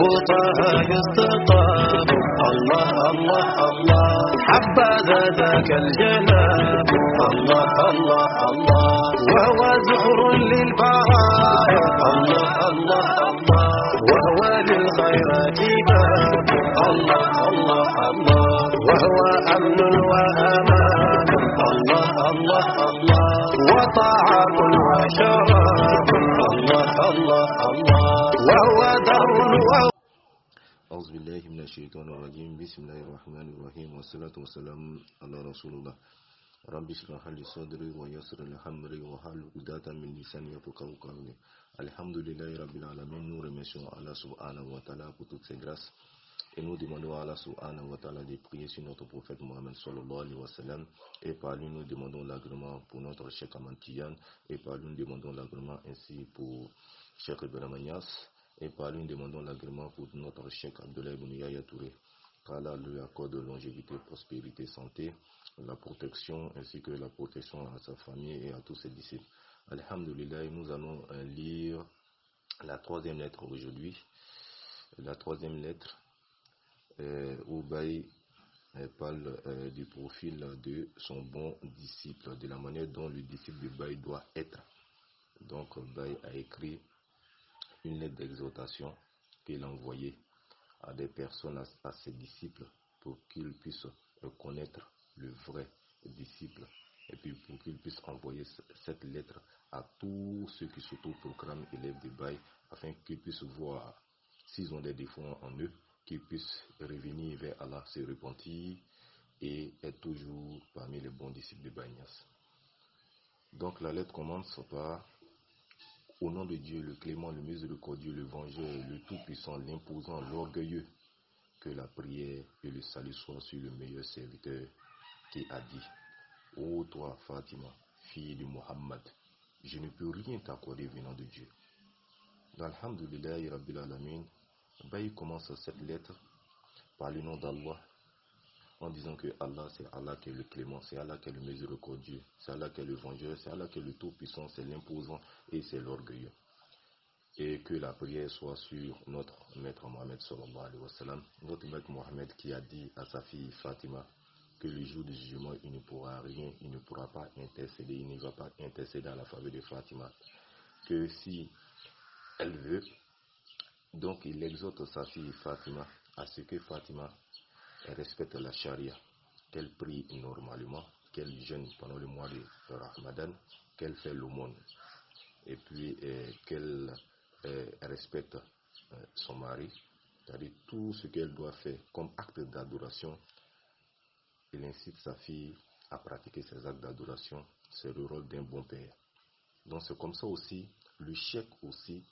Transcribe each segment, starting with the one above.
وطه يستطاب الله الله الله حبذا ذاك الجناب الله الله الله وهو زهر للبرايا الله الله الله وهو للخيرات باب الله الله الله وهو أمن وأمان الله الله الله وطعام وشراب الله الله الله وهو دار أعوذ بالله من الشيطان الرجيم بسم الله الرحمن الرحيم والصلاة والسلام على رسول الله رب اشرح لي صدري ويسر لي أمري واحلل عقدة من لساني يفقهوا قولي. Alhamdulillah Rabbil Alamin, nous remercions Allah subhanahu wa ta'ala pour toutes ses grâces et nous demandons à Allah subhanahu wa ta'ala de prier sur notre prophète Mohammed sallallahu alayhi wa sallam, et par lui nous demandons l'agrément pour notre Cheikh Ahmad Tidiane, et par lui nous demandons l'agrément ainsi pour Cheikh Ibrahim Niass, et par lui nous demandons l'agrément pour notre Cheikh Abdoulaye Ibn Yahya Touré. Qu'Allah lui accorde longévité, prospérité, santé, la protection ainsi que la protection à sa famille et à tous ses disciples. Alhamdulillah, nous allons lire la troisième lettre aujourd'hui. La troisième lettre où Baye parle du profil de son bon disciple, de la manière dont le disciple de Baye doit être. Donc Baye a écrit une lettre d'exhortation qu'il a envoyée à des personnes, à ses disciples, pour qu'ils puissent connaître le vrai disciple, et puis pour qu'ils puissent envoyer cette lettre à tous ceux qui s'autoproclament élèves de Baye, afin qu'ils puissent voir s'ils ont des défauts en eux, qu'ils puissent revenir vers Allah, se repentir et être toujours parmi les bons disciples de Baye Niass. Donc la lettre commence par: au nom de Dieu, le clément, le miséricordieux, le vengeur, le tout-puissant, l'imposant, l'orgueilleux, que la prière et le salut soient sur le meilleur serviteur qui a dit: ô toi Fatima, fille de Muhammad, je ne peux rien t'accorder venant de Dieu. Dans Alhamdulillah Rabbil Alamin, Baye commence cette lettre par le nom d'Allah, en disant que Allah, c'est Allah qui est le clément, c'est Allah qui est le miséricordieux, c'est Allah qui est le vengeur, c'est Allah qui est le tout-puissant, c'est l'imposant et c'est l'orgueilleux. Et que la prière soit sur notre maître Mohammed sallallahu alayhi wa sallam, notre maître Mohammed qui a dit à sa fille Fatima que le jour du jugement il ne pourra rien, il ne pourra pas intercéder, il ne va pas intercéder à la faveur de Fatima, que si elle veut, donc il exhorte sa fille Fatima à ce que Fatima respecte la charia, qu'elle prie normalement, qu'elle jeûne pendant le mois de Ramadan, qu'elle fait l'aumône, et puis qu'elle respecte son mari, c'est-à-dire tout ce qu'elle doit faire comme acte d'adoration. Il incite sa fille à pratiquer ces actes d'adoration. C'est le rôle d'un bon père. Donc c'est comme ça aussi, le cheikh aussi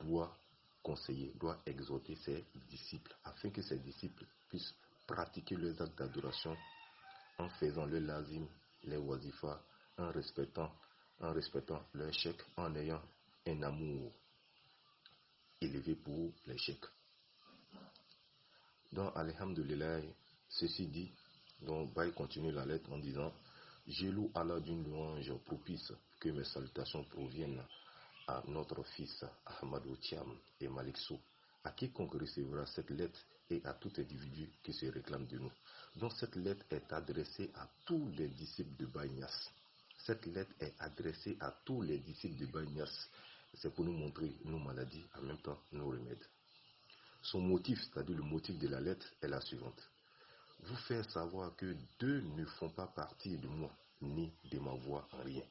doit conseiller, doit exhorter ses disciples, afin que ses disciples puissent pratiquer leurs actes d'adoration en faisant le lazim, les wazifas, en respectant leur cheikh, en ayant un amour élevé pour les cheikhs. Donc alhamdulillah, ceci dit, donc Baye continue la lettre en disant: je loue Allah d'une louange propice, que mes salutations proviennent à notre fils Ahmad Otiam et Malik Sow, à quiconque recevra cette lettre et à tout individu qui se réclame de nous. Donc cette lettre est adressée à tous les disciples de Baye Niass. Cette lettre est adressée à tous les disciples de Baye Niass. C'est pour nous montrer nos maladies, en même temps nos remèdes. Son motif, c'est-à-dire le motif de la lettre, est la suivante: vous faire savoir que deux ne font pas partie de moi, ni de ma voix en rien.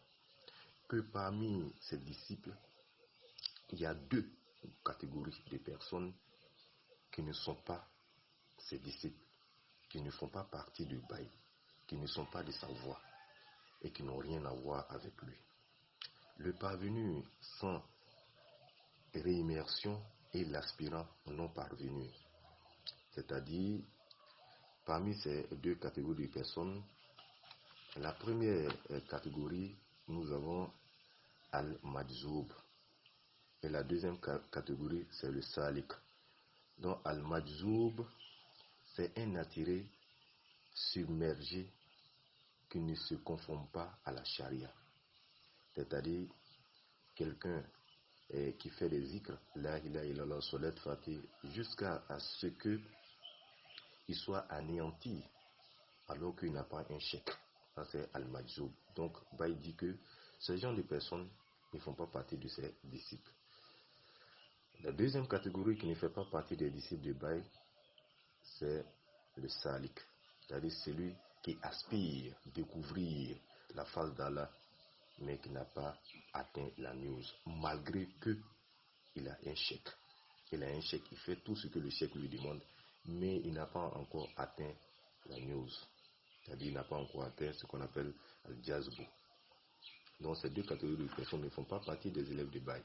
Que parmi ces disciples, il y a deux catégories de personnes qui ne sont pas ses disciples, qui ne font pas partie de Baye, qui ne sont pas de sa voix et qui n'ont rien à voir avec lui. Le parvenu sans réimmersion et l'aspirant non parvenu. C'est-à-dire, parmi ces deux catégories de personnes, la première catégorie, nous avons Al-Majzoub. Et la deuxième catégorie, c'est le Salik. Donc, Al-Majzoub, c'est un attiré submergé qui ne se conforme pas à la charia. C'est-à-dire, quelqu'un qui fait des zikrs, la ilaha illallah, salat fatih, jusqu'à ce qu'il soit anéanti alors qu'il n'a pas un chèque. Ça c'est al-majzoub. Donc Baye dit que ce genre de personnes ne font pas partie de ses disciples. La deuxième catégorie qui ne fait pas partie des disciples de Baye, c'est le salik, c'est-à-dire celui qui aspire découvrir la face d'Allah, mais qui n'a pas atteint la news, malgré qu'il a un chèque. Il a un chèque, il fait tout ce que le chèque lui demande, mais il n'a pas encore atteint la news. C'est-à-dire qu'il n'a pas encore atteint ce qu'on appelle le jazbou. Donc ces deux catégories de personnes ne font pas partie des élèves de Baye.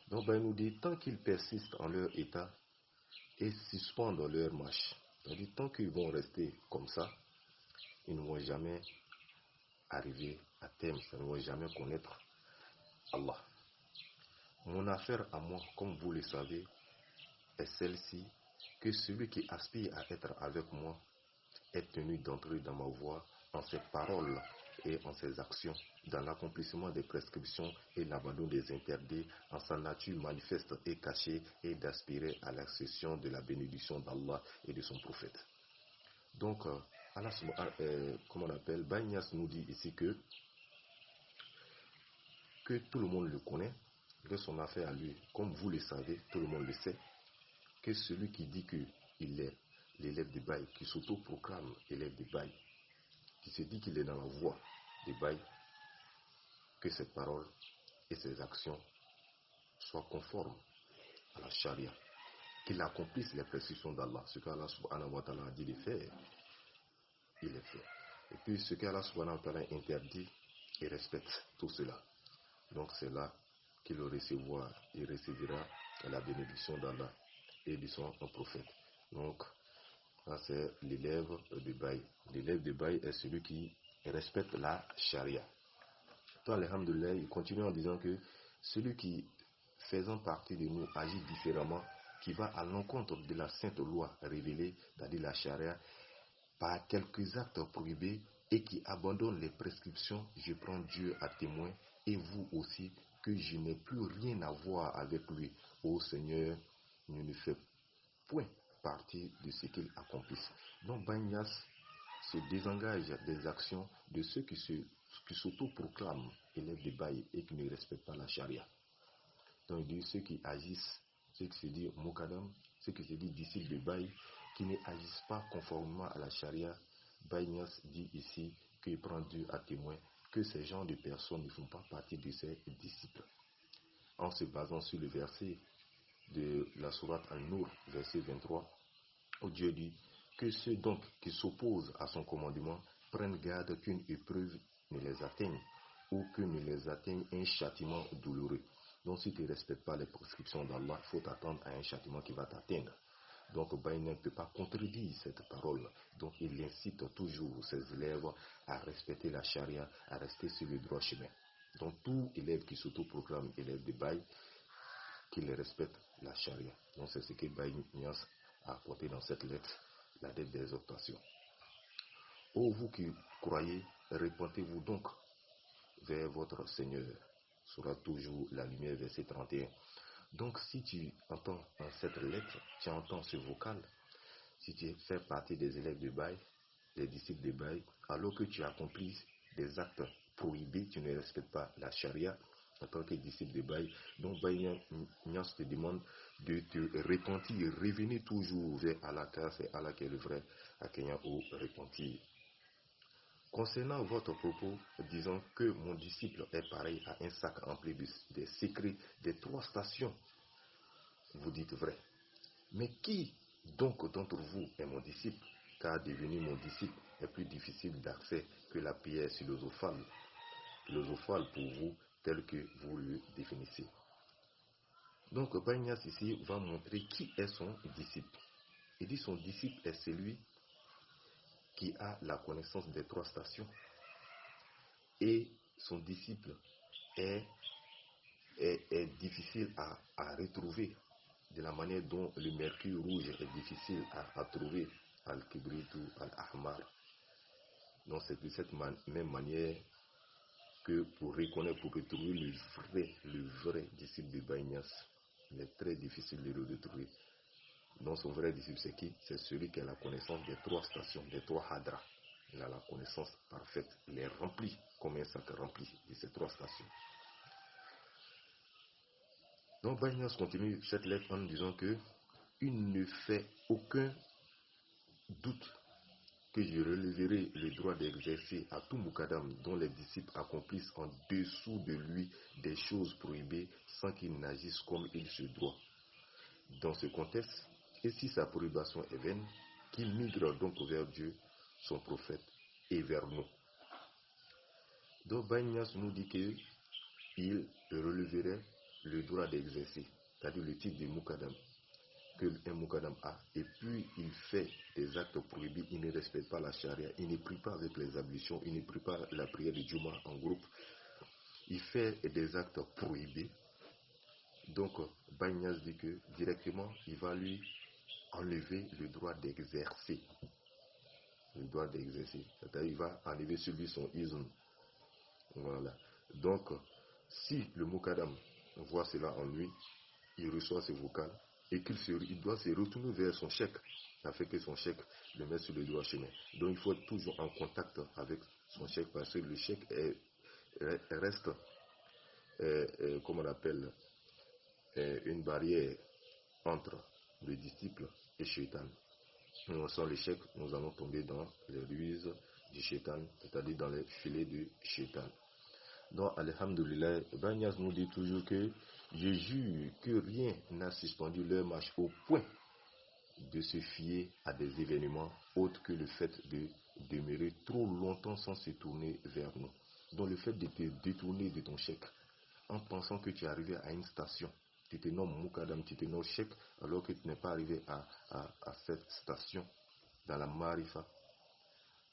Donc Baye nous dit, tant qu'ils persistent en leur état et suspendent leur marche, c'est-à-dire tant qu'ils vont rester comme ça, ils ne vont jamais arriver à terme, ils ne vont jamais connaître Allah. Mon affaire à moi, comme vous le savez, est celle-ci, que celui qui aspire à être avec moi est tenu d'entrer dans ma voie en ses paroles et en ses actions, dans l'accomplissement des prescriptions et l'abandon des interdits, en sa nature manifeste et cachée, et d'aspirer à l'accession de la bénédiction d'Allah et de son prophète. Donc, comme on appelle, Baye Niass nous dit ici que tout le monde le connaît, de son affaire à lui, comme vous le savez, tout le monde le sait, que celui qui dit qu'il est l'élève de Baye, qui s'auto-proclame élève de Baye, qui se dit qu'il est dans la voie de Baye, que ses paroles et ses actions soient conformes à la charia, qu'il accomplisse les prescriptions d'Allah. Ce qu'Allah subhanahu wa ta'ala a dit de faire, il est fait. Et puis ce qu'Allah subhanahu wa ta'ala interdit, il respecte tout cela. Donc c'est là qu'il recevra la bénédiction d'Allah et de son prophète. Donc ça c'est l'élève de Baye. L'élève de Baye est celui qui respecte la charia. Toi, alhamdoulilah, il continue en disant que celui qui, faisant partie de nous, agit différemment, qui va à l'encontre de la sainte loi révélée, c'est-à-dire la charia, par quelques actes prohibés, et qui abandonne les prescriptions, je prends Dieu à témoin, et vous aussi, que je n'ai plus rien à voir avec lui. Ô Seigneur, ne fait point partie de ce qu'il accomplisse. Donc Baye Niass se désengage des actions de ceux qui s'auto-proclament élèves de Baye et qui ne respectent pas la charia. Donc il dit ceux qui agissent, ceux qui se disent Mokadam, ceux qui se disent disciples de Baye, qui ne agissent pas conformément à la charia. Baye Niass dit ici qu'il prend Dieu à témoin que ces genres de personnes ne font pas partie de ses disciples. En se basant sur le verset de la sourate An-Nur, verset 23, où Dieu dit que ceux donc qui s'opposent à son commandement prennent garde qu'une épreuve ne les atteigne ou que ne les atteigne un châtiment douloureux. Donc si tu ne respectes pas les prescriptions d'Allah, il faut t'attendre à un châtiment qui va t'atteindre. Donc Baye ne peut pas contredire cette parole. Donc il incite toujours ses élèves à respecter la charia, à rester sur le droit chemin. Donc tout élève qui s'autoproclame élève de Baye, qu'il respecte la charia. Donc c'est ce que Baye Niass a apporté dans cette lettre, la lettre d'exhortation. Ô vous qui croyez, répentez-vous donc vers votre Seigneur. Sera toujours la lumière, verset 31. Donc si tu entends dans cette lettre, tu entends ce vocal, si tu fais partie des élèves de Baye, des disciples de Baye, alors que tu accomplis des actes prohibés, tu ne respectes pas la charia en tant que disciple de Baye, donc Baye Niass te demande de te repentir, revenir toujours vers Allah, car c'est Allah qui est le vrai Akenya au repentir. Concernant votre propos, disons que mon disciple est pareil à un sac rempli des secrets des 3 stations. Vous dites vrai. Mais qui donc d'entre vous est mon disciple? Car devenir mon disciple est plus difficile d'accès que la pierre philosophale pour vous, tel que vous le définissez. Donc Baye Niass ici va montrer qui est son disciple. Il dit son disciple est celui qui a la connaissance des 3 stations. Et son disciple est difficile à retrouver, de la manière dont le mercure rouge est difficile à trouver, al-kibrit ou al-ahmar. Donc c'est de cette même manière que pour reconnaître, pour retrouver le vrai disciple de Baye Niasse, il est très difficile de le retrouver. Donc son vrai disciple, c'est qui? C'est celui qui a la connaissance des 3 stations, des 3 hadras. Il a la connaissance parfaite, il est rempli comme un sac rempli de ces 3 stations. Donc Baye Niasse continue cette lettre en disant que il ne fait aucun doute que je relèverai le droit d'exercer à tout Moukadam dont les disciples accomplissent en dessous de lui des choses prohibées sans qu'il n'agisse comme il se doit. Dans ce contexte, et si sa prohibition est vaine, qu'il migre donc vers Dieu, son prophète, et vers nous. Donc Baye Niasse nous dit qu'il relèverait le droit d'exercer, c'est-à-dire le titre de Moukadam, que un Moukadam a, et puis il fait des actes prohibés, il ne respecte pas la charia, il ne prie pas avec les ablutions, il ne prie pas la prière de Juma en groupe, il fait des actes prohibés. Donc Baye Niasse dit que directement il va lui enlever le droit d'exercer. Le droit d'exercer, c'est-à-dire il va enlever celui son ism. Voilà. Donc si le Moukadam voit cela en lui, il reçoit ses vocales et il doit se retourner vers son cheikh afin que son cheikh le mette sur le droit chemin. Donc il faut être toujours en contact avec son cheikh parce que le cheikh reste, comme on appelle, une barrière entre le disciple et Shaitan. Nous sans le cheikh, nous allons tomber dans les ruses du Shaitan, c'est-à-dire dans les filets du Shaitan. Donc, alhamdoulilah, Baye Niasse nous dit toujours que je jure que rien n'a suspendu leur marche au point de se fier à des événements autres que le fait de demeurer trop longtemps sans se tourner vers nous. Donc, le fait de te détourner de ton cheikh en pensant que tu es arrivé à une station, tu te nommes Moukadam, tu te nommes cheikh, alors que tu n'es pas arrivé à cette station dans la marifa.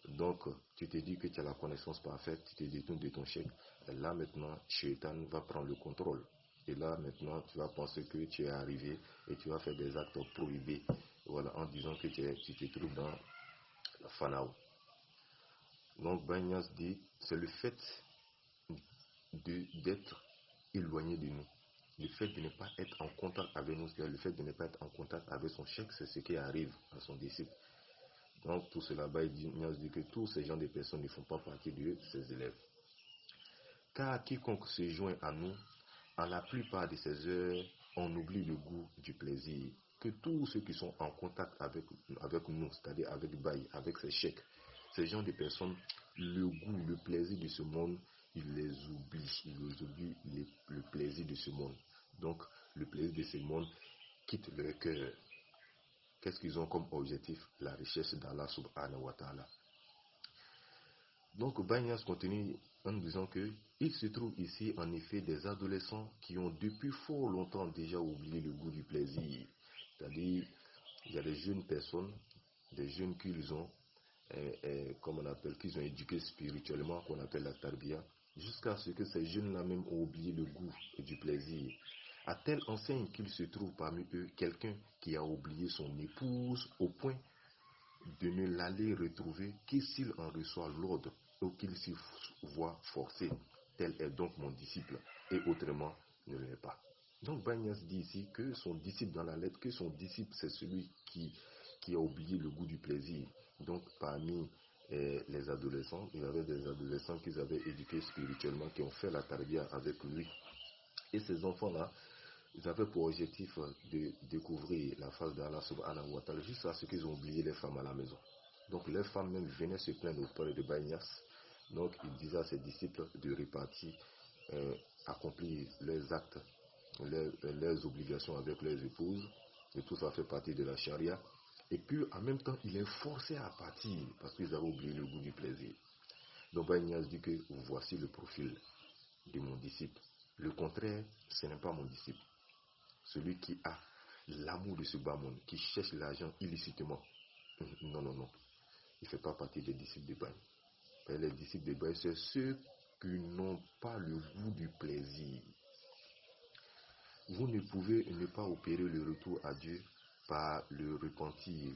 Donc, tu te dis que tu as la connaissance parfaite, tu te détournes de ton cheikh. Et là, maintenant, Shaitan va prendre le contrôle. Et là, maintenant, tu vas penser que tu es arrivé et tu vas faire des actes prohibés. Voilà, en disant que tu te trouves dans la Fanao. Donc, Baye Niasse dit, c'est le fait d'être éloigné de nous. Le fait de ne pas être en contact avec nous, le fait de ne pas être en contact avec son cheikh, c'est ce qui arrive à son disciple. Donc, pour cela, Baye Niasse dit que tous ces gens de personnes ne font pas partie de ses élèves. Car quiconque se joint à nous, en la plupart de ces heures, on oublie le goût du plaisir. Que tous ceux qui sont en contact avec nous, c'est-à-dire avec Baye, avec ses cheikhs, ces gens de personnes, le goût, le plaisir de ce monde, ils les oublient le plaisir de ce monde. Donc, le plaisir de ce monde quitte leur cœur. Qu'est-ce qu'ils ont comme objectif? La richesse d'Allah subhanahu wa ta'ala. Donc Baye Niasse continue en disant que il se trouve ici en effet des adolescents qui ont depuis fort longtemps déjà oublié le goût du plaisir. C'est-à-dire, il y a des jeunes personnes, des jeunes qu'ils ont, comme on appelle, qu'ils ont éduqués spirituellement, qu'on appelle la tarbiya, jusqu'à ce que ces jeunes-là même ont oublié le goût du plaisir. À telle enseigne qu'il se trouve parmi eux quelqu'un qui a oublié son épouse au point de ne l'aller retrouver que s'il en reçoit l'ordre ou qu'il s'y voit forcé. Tel est donc mon disciple, et autrement ne l'est pas. Donc Baye Niasse dit ici que son disciple dans la lettre, que son disciple c'est celui qui a oublié le goût du plaisir. Donc parmi les adolescents, il y avait des adolescents qu'ils avaient éduqués spirituellement, qui ont fait la tarbiya avec lui. Et ces enfants-là, ils avaient pour objectif de découvrir la face d'Allah subhanahu wa ta'ala jusqu'à ce qu'ils ont oublié les femmes à la maison. Donc les femmes même venaient se plaindre auprès de Baye Niasse. Donc il disait à ses disciples de répartir, accomplir leurs actes, leurs obligations avec leurs épouses. Et tout ça fait partie de la charia. Et puis en même temps, il est forcé à partir parce qu'ils avaient oublié le goût du plaisir. Donc Baye Niasse dit que voici le profil de mon disciple. Le contraire, ce n'est pas mon disciple. Celui qui a l'amour de ce bas monde, qui cherche l'argent illicitement. Non. Il ne fait pas partie des disciples de Baye. Les disciples de Baye, c'est ceux qui n'ont pas le goût du plaisir. Vous ne pouvez ne pas opérer le retour à Dieu par le repentir,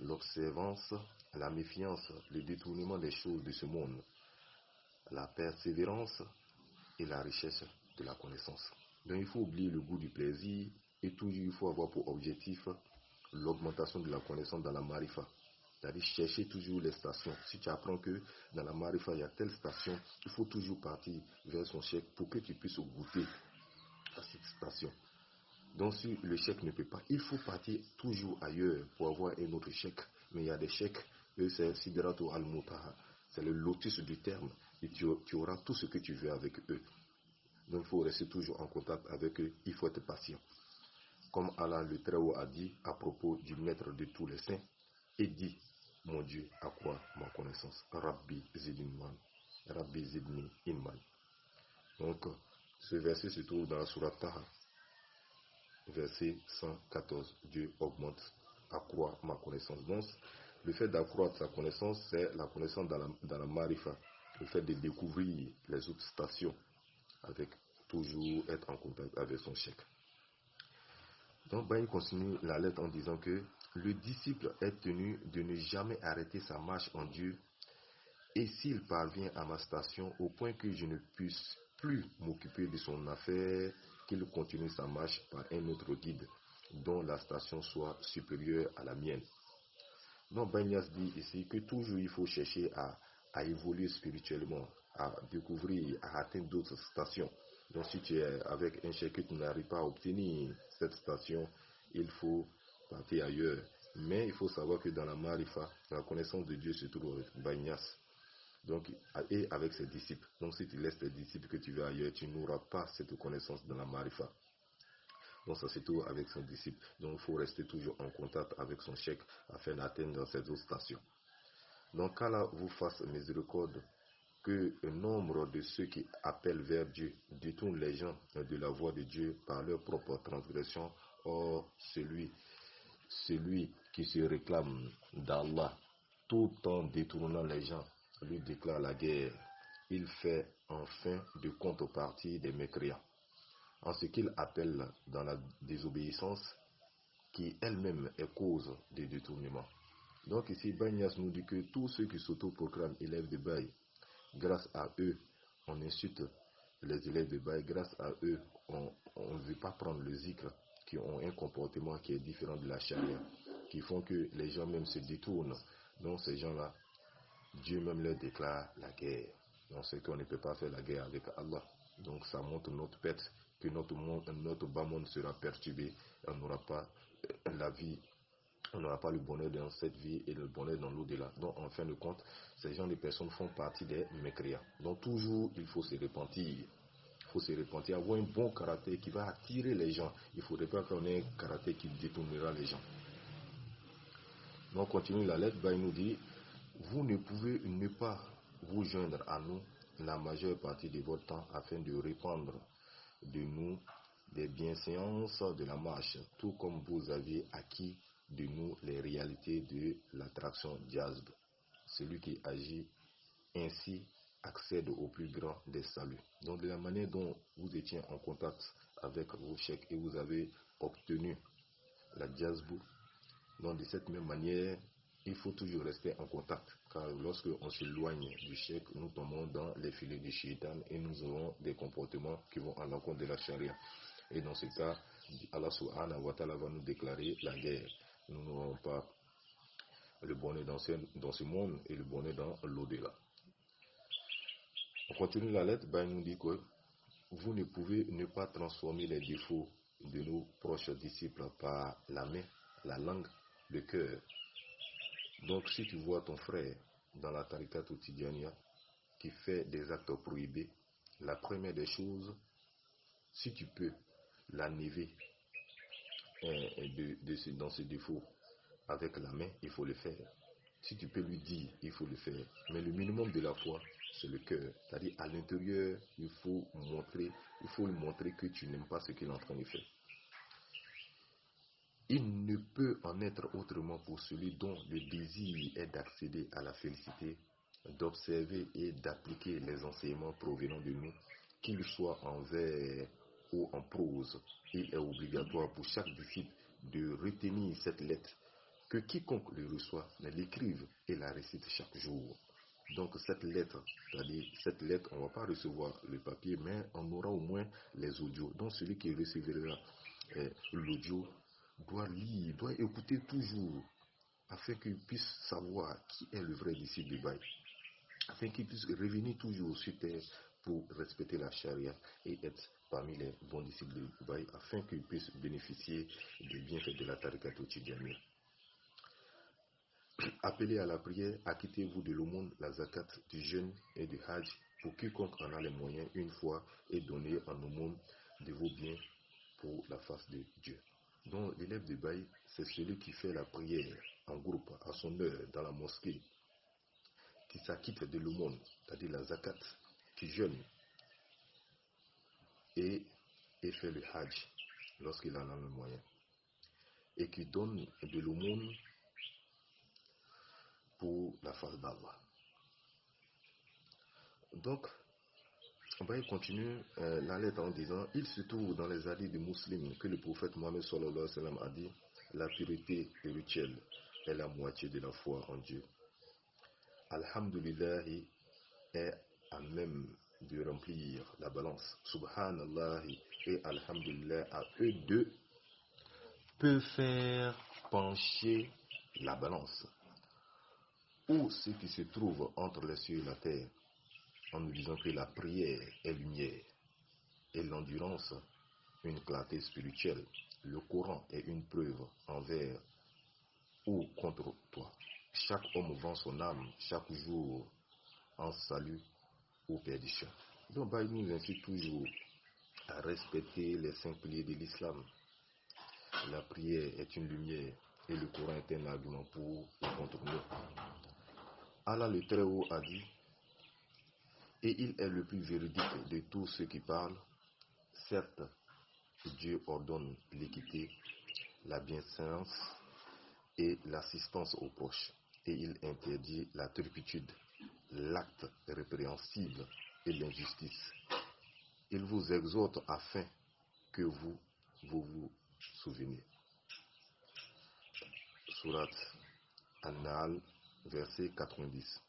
l'observance, la méfiance, le détournement des choses de ce monde. la persévérance et la richesse de la connaissance. Donc il faut oublier le goût du plaisir et toujours il faut avoir pour objectif l'augmentation de la connaissance dans la marifa. C'est-à-dire chercher toujours les stations. Si tu apprends que dans la marifa il y a telle station, il faut toujours partir vers son chèque pour que tu puisses goûter à cette station. Donc si le chèque ne peut pas, il faut partir toujours ailleurs pour avoir un autre chèque. Mais il y a des chèques, c'est Sidrato al-Mutaha, c'est le lotus du terme, et tu auras tout ce que tu veux avec eux. Donc il faut rester toujours en contact avec eux, il faut être patient. Comme Allah le Très-Haut a dit à propos du maître de tous les saints, et dit, mon Dieu, à quoi ma connaissance? Rabbi zidni ilman. Donc ce verset se trouve dans la sourate Taha. Verset 114, Dieu augmente, accroît ma connaissance. Donc, le fait d'accroître sa connaissance, c'est la connaissance dans la marifa, le fait de découvrir les autres stations, avec toujours être en contact avec son chèque. Donc, il continue la lettre en disant que le disciple est tenu de ne jamais arrêter sa marche en Dieu, et s'il parvient à ma station au point que je ne puisse plus m'occuper de son affaire, qu'il continue sa marche par un autre guide, dont la station soit supérieure à la mienne. Donc Bagnas dit ici que toujours il faut chercher à évoluer spirituellement, à découvrir, à atteindre d'autres stations. Donc si tu es avec un chèque que tu n'arrives pas à obtenir cette station, il faut partir ailleurs. Mais il faut savoir que dans la marifa, la connaissance de Dieu se trouve avec Bagnas. Donc, et avec ses disciples. Donc si tu laisses tes disciples que tu vas ailleurs, tu n'auras pas cette connaissance de la marifa. Donc ça se trouve avec son disciple. Donc il faut rester toujours en contact avec son chèque afin d'atteindre ces autres stations. Donc qu'Allah vous fasse miséricorde, que le nombre de ceux qui appellent vers Dieu détournent les gens de la voie de Dieu par leur propre transgression. Or celui qui se réclame d'Allah tout en détournant les gens lui déclare la guerre. Il fait en fin de contrepartie des mécréants, en ce qu'il appelle dans la désobéissance qui elle-même est cause de détournement. Donc ici, Bagnas nous dit que tous ceux qui s'autoproclament élèves de Baï, grâce à eux, on insulte les élèves de Baï, grâce à eux, on ne veut pas prendre le zikr, qui ont un comportement qui est différent de la charia, qui font que les gens même se détournent. Donc ces gens-là, Dieu même leur déclare la guerre. Donc c'est qu'on ne peut pas faire la guerre avec Allah. Donc ça montre notre perte, que notre bas monde sera perturbé. On n'aura pas la vie, on n'aura pas le bonheur dans cette vie et le bonheur dans l'au-delà. Donc en fin de compte, ces gens de personnes font partie des mécréants. Donc toujours il faut se repentir. Il faut se repentir, avoir un bon caractère qui va attirer les gens. Il ne faudrait pas qu'on ait un caractère qui détournera les gens. Donc on continue la lettre, il nous dit, vous ne pouvez ne pas vous joindre à nous la majeure partie de votre temps afin de répandre de nous des bienséances de la marche, tout comme vous aviez acquis de nous les réalités de l'attraction jazb. Celui qui agit ainsi accède au plus grand des saluts. Donc de la manière dont vous étiez en contact avec vos chèques et vous avez obtenu la jazbou, donc de cette même manière, il faut toujours rester en contact, car lorsque on s'éloigne du chèque, nous tombons dans les filets du shaitan et nous aurons des comportements qui vont à l'encontre de la charia. Et dans ce cas, Allah subhanahu wa ta'ala va nous déclarer la guerre. Nous n'aurons pas le bonheur dans ce monde et le bonheur dans l'au-delà. On continue la lettre, il nous dit que vous ne pouvez ne pas transformer les défauts de nos proches disciples par la main, la langue, le cœur. Donc si tu vois ton frère dans la tariqa quotidienne qui fait des actes prohibés, la première des choses, si tu peux l'enlever dans ses défauts avec la main, il faut le faire. Si tu peux lui dire, il faut le faire. Mais le minimum de la foi, c'est le cœur. C'est-à-dire à l'intérieur, il faut lui montrer que tu n'aimes pas ce qu'il est en train de faire. Il ne peut en être autrement pour celui dont le désir est d'accéder à la félicité, d'observer et d'appliquer les enseignements provenant de nous, qu'il soit en vers ou en prose. Il est obligatoire pour chaque disciple de retenir cette lettre, que quiconque le reçoit l'écrive et la récite chaque jour. Donc cette lettre, c'est-à-dire cette lettre, on ne va pas recevoir le papier, mais on aura au moins les audios. Donc celui qui recevra l'audio doit lire, doit écouter toujours, afin qu'il puisse savoir qui est le vrai disciple de Baye, afin qu'il puisse revenir toujours sur terre pour respecter la charia et être parmi les bons disciples de Baye, afin qu'il puisse bénéficier des bienfaits de la tariqa Tidjaniya. Appelez à la prière, acquittez-vous de l'aumône, la zakat, du jeûne et du hajj, pour quiconque en a les moyens une fois, et donnez en aumône de vos biens pour la face de Dieu. Donc l'élève de Baye, c'est celui qui fait la prière en groupe, à son heure, dans la mosquée, qui s'acquitte de l'aumône, c'est-à-dire la zakat, qui jeûne et fait le hajj lorsqu'il en a le moyen, et qui donne de l'aumône pour la face d'Allah. Donc, Baye continue la lettre en disant: il se trouve dans les hadiths de Muslim que le prophète Mohammed sallallahu alayhi wa sallam a dit: la pureté spirituelle est la moitié de la foi en Dieu. Alhamdulillah est à même de remplir la balance. Subhanallah et Alhamdulillah à eux deux peut faire pencher la balance, ou ce qui se trouve entre les cieux et la terre, en nous disant que la prière est lumière et l'endurance une clarté spirituelle. Le Coran est une preuve envers ou contre toi. Chaque homme vend son âme chaque jour en salut ou perdition. Donc Baye nous incite toujours à respecter les 5 piliers de l'islam. La prière est une lumière et le Coran est un argument pour ou contre nous. Allah le Très-Haut a dit: et il est le plus véridique de tous ceux qui parlent. Certes, Dieu ordonne l'équité, la bienséance et l'assistance aux proches, et il interdit la turpitude, l'acte répréhensible et l'injustice. Il vous exhorte afin que vous vous souveniez. Surat An-Nahl, verset 90.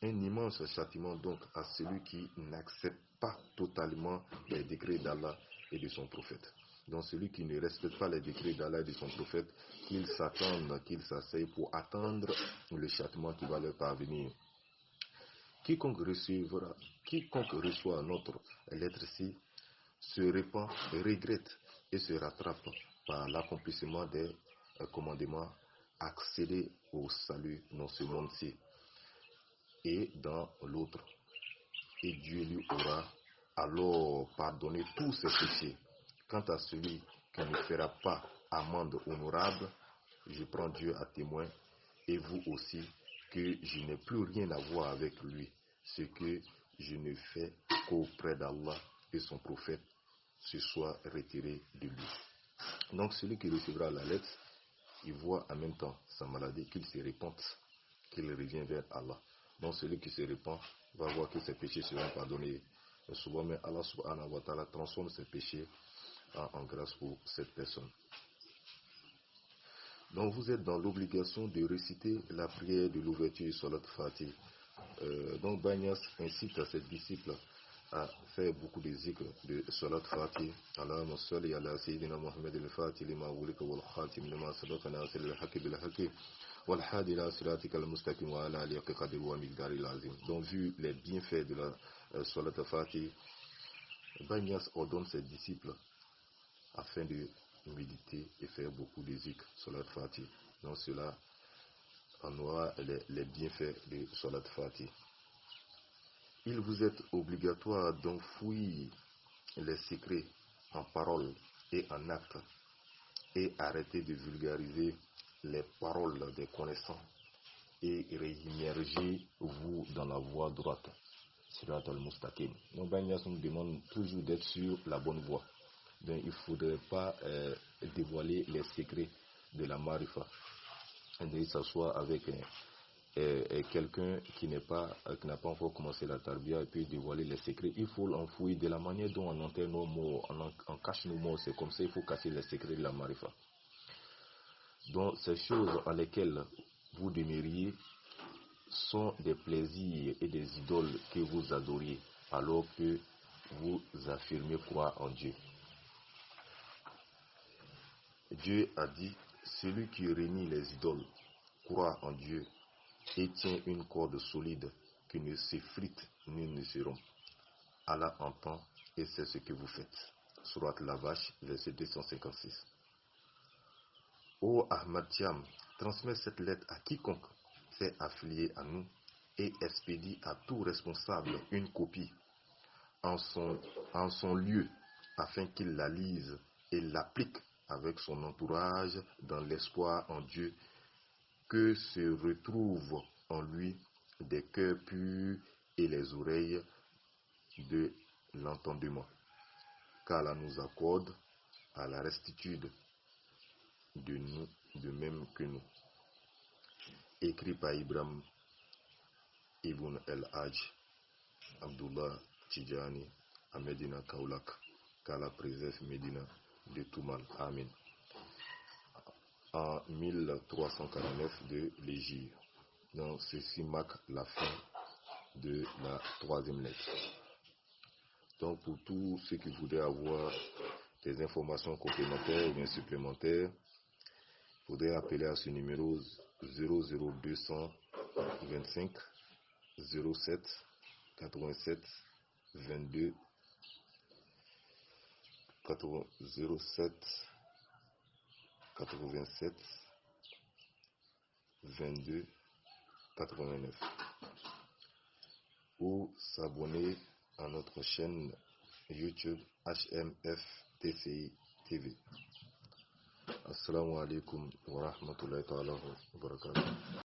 Un immense châtiment donc à celui qui n'accepte pas totalement les décrets d'Allah et de son prophète. Donc celui qui ne respecte pas les décrets d'Allah et de son prophète, qu'il s'attende, qu'il s'asseye pour attendre le châtiment qui va leur parvenir. Quiconque reçoit notre lettre-ci se répand, regrette et se rattrape par l'accomplissement des commandements, accéder au salut dans ce monde-ci et dans l'autre, et Dieu lui aura alors pardonné tous ses péchés. Quant à celui qui ne fera pas amende honorable, je prends Dieu à témoin et vous aussi que je n'ai plus rien à voir avec lui. Ce que je ne fais qu'auprès d'Allah et son prophète se soit retiré de lui. Donc celui qui recevra la lettre, il voit en même temps sa maladie, qu'il se repente, qu'il revient vers Allah. Donc celui qui se répand va voir que ses péchés seront pardonnés. Et souvent, mais Allah subhanahu wa ta'ala transforme ses péchés en grâce pour cette personne. Donc vous êtes dans l'obligation de réciter la prière de l'ouverture Salat Fatih. Donc Baye incite à ses disciples à faire beaucoup de zikr de Salat Fatih. Allahumma salli ala Sayyidina Muhammad al-Fatih lima wulika wal khatim lima sabaka nasir al-haqi bil-haqi wal hadi ila siratika al-mustaqim wa ala alihi qadri wa miqdari al-azim. Donc vu les bienfaits de la Salat Fatih, Baye ordonne ses disciples afin de méditer et faire beaucoup de zikr Salat Fatih. Donc cela, on aura les bienfaits de Salat Fatih. Il vous est obligatoire d'enfouir les secrets en parole et en acte et arrêter de vulgariser les paroles des connaissants et réimmergez-vous dans la voie droite. Sirat al-Mustaqim. Donc Baye nous demande toujours d'être sur la bonne voie. Donc il ne faudrait pas dévoiler les secrets de la marifa. Et s'asseoir avec quelqu'un qui n'a pas encore commencé la tarbiya et puis dévoiler les secrets. Il faut l'enfouir de la manière dont on enterre nos morts, on cache nos morts. C'est comme ça, il faut cacher les secrets de la marifa. Donc ces choses à lesquelles vous demeuriez sont des plaisirs et des idoles que vous adoriez, alors que vous affirmez croire en Dieu. Dieu a dit, celui qui réunit les idoles, croit en Dieu et tient une corde solide qui ne s'effrite ni ne se rompt. Allah entend et c'est ce que vous faites. Sourate la Vache, verset 256. Ô Ahmad Thiam, transmets cette lettre à quiconque s'est affilié à nous et expédie à tout responsable une copie en son lieu afin qu'il la lise et l'applique avec son entourage dans l'espoir en Dieu que se retrouvent en lui des cœurs purs et les oreilles de l'entendement, qu'Allah nous accorde à la restitude de nous de même que nous. Écrit par Ibrahim Ibn el-Hajj Abdullah Tidjani à Medina Kaulak, qu'Allah préserve Medina de tout mal. Amen. En 1349 de l'Hégire. Donc ceci marque la fin de la troisième lettre. Donc pour tous ceux qui voudraient avoir des informations complémentaires ou bien supplémentaires, il faudrait appeler à ce numéro 00225 07 87 22 07 87 22 89 ou s'abonner à notre chaîne YouTube HMF TCI TV. Assalamu alaikum wa rahmatullahi wa barakatuh.